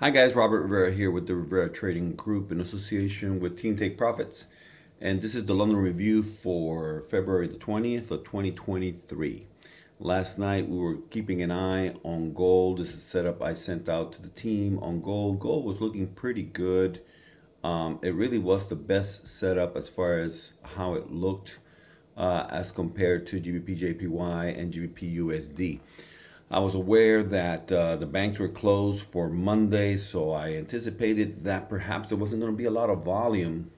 Hi guys, Robert Rivera here with the Rivera Trading Group in association with Team Take Profits. And this is the London Review for February the 20th of 2023. Last night we were keeping an eye on gold. This is a setup I sent out to the team on gold. Gold was looking pretty good. It really was the best setup as far as how it looked as compared to GBP and GBPUSD. I was aware that the banks were closed for Monday, so I anticipated that perhaps there wasn't going to be a lot of volume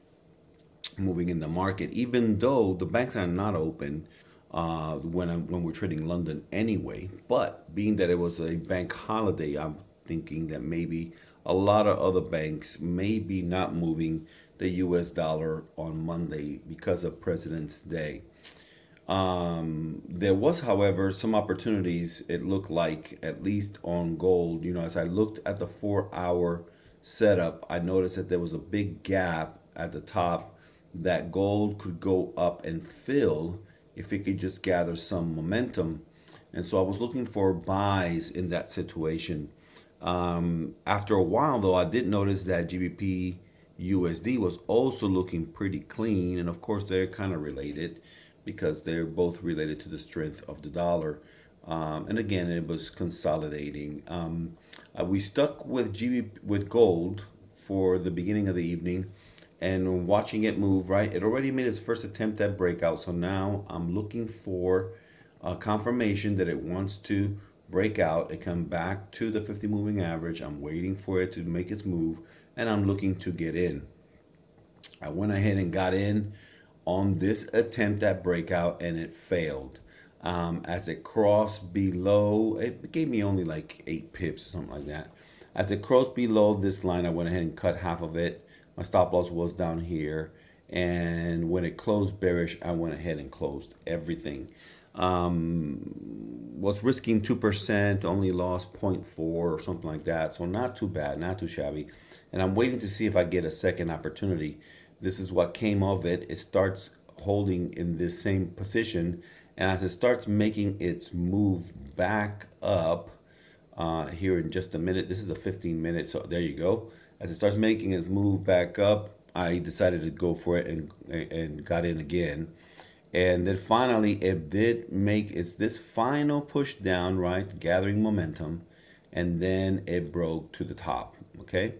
moving in the market, even though the banks are not open when we're trading London anyway. But being that it was a bank holiday, I'm thinking that maybe a lot of other banks may be not moving the US dollar on Monday because of President's Day. There was, however, some opportunities, it looked like, at least on gold. As I looked at the 4 hour setup, I noticed that there was a big gap at the top that gold could go up and fill if it could just gather some momentum. And so I was looking for buys in that situation. After a while, though, I did notice that GBP USD was also looking pretty clean. And of course, they're kind of related because they're both related to the strength of the dollar. And again, it was consolidating. We stuck with with gold for the beginning of the evening and watching it move, right? It already made its first attempt at breakout. So now I'm looking for confirmation that it wants to break out. It come back to the 50 moving average. I'm waiting for it to make its move and I'm looking to get in. I went ahead and got in on this attempt at breakout and it failed. As it crossed below, it gave me only like 8 pips, something like that. As it crossed below this line, I went ahead and cut half of it. My stop loss was down here. And when it closed bearish, I went ahead and closed everything. Was risking 2%, only lost 0.4 or something like that. So not too bad, not too shabby. And I'm waiting to see if I get a second opportunity. This is what came of it. It starts holding in this same position. And as it starts making its move back up here in just a minute, this is a 15 minute. So there you go. As it starts making its move back up, I decided to go for it and got in again. And then finally, it did make this final push down, right? Gathering momentum. And then it broke to the top, okay?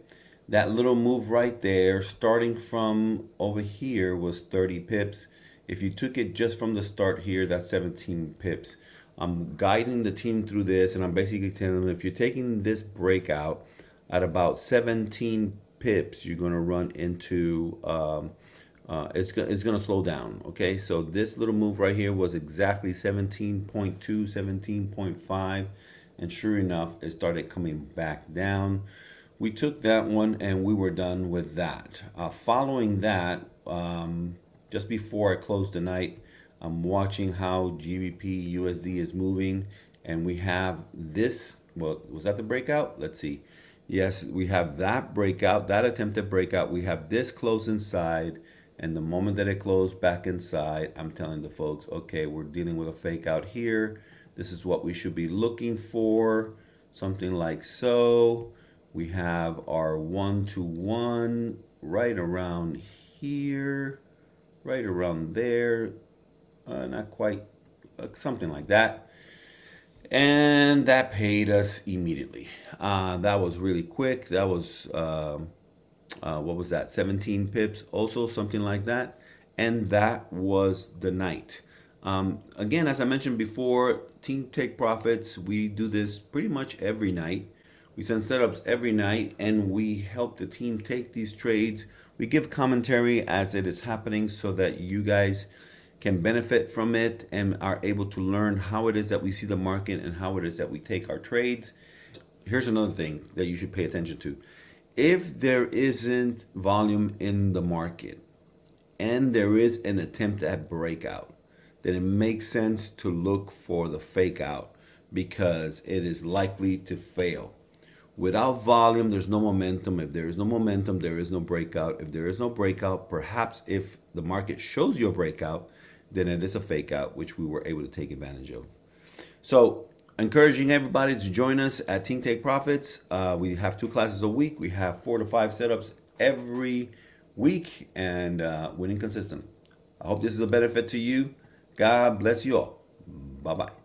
That little move right there, starting from over here, was 30 pips. If you took it just from the start here, that's 17 pips. I'm guiding the team through this, and I'm basically telling them if you're taking this breakout at about 17 pips, you're going to run into it's going to slow down. Okay, so this little move right here was exactly 17.2, 17.5, and sure enough, it started coming back down. We took that one and we were done with that. Following that, just before I closed the night, I'm watching how GBP USD is moving, and we have this. Well, was that the breakout? Let's see. Yes, we have that breakout, that attempted breakout. We have this close inside, and the moment that it closed back inside, I'm telling the folks, okay, we're dealing with a fake out here. This is what we should be looking for, something like so. We have our 1-to-1 right around here, right around there, not quite, something like that. And that paid us immediately. That was really quick. That was, what was that, 17 pips, also something like that. And that was the night. Again, as I mentioned before, Team Take Profits, we do this pretty much every night. We send setups every night and we help the team take these trades. We give commentary as it is happening so that you guys can benefit from it and are able to learn how it is that we see the market and how it is that we take our trades. Here's another thing that you should pay attention to. If there isn't volume in the market and there is an attempt at breakout, then it makes sense to look for the fake out because it is likely to fail. Without volume, there's no momentum. If there is no momentum, there is no breakout. If there is no breakout, perhaps if the market shows you a breakout, then it is a fake out, which we were able to take advantage of. So encouraging everybody to join us at Think Take Profits. We have 2 classes a week. We have 4 to 5 setups every week, and winning consistent. I hope this is a benefit to you. God bless you all. Bye-bye.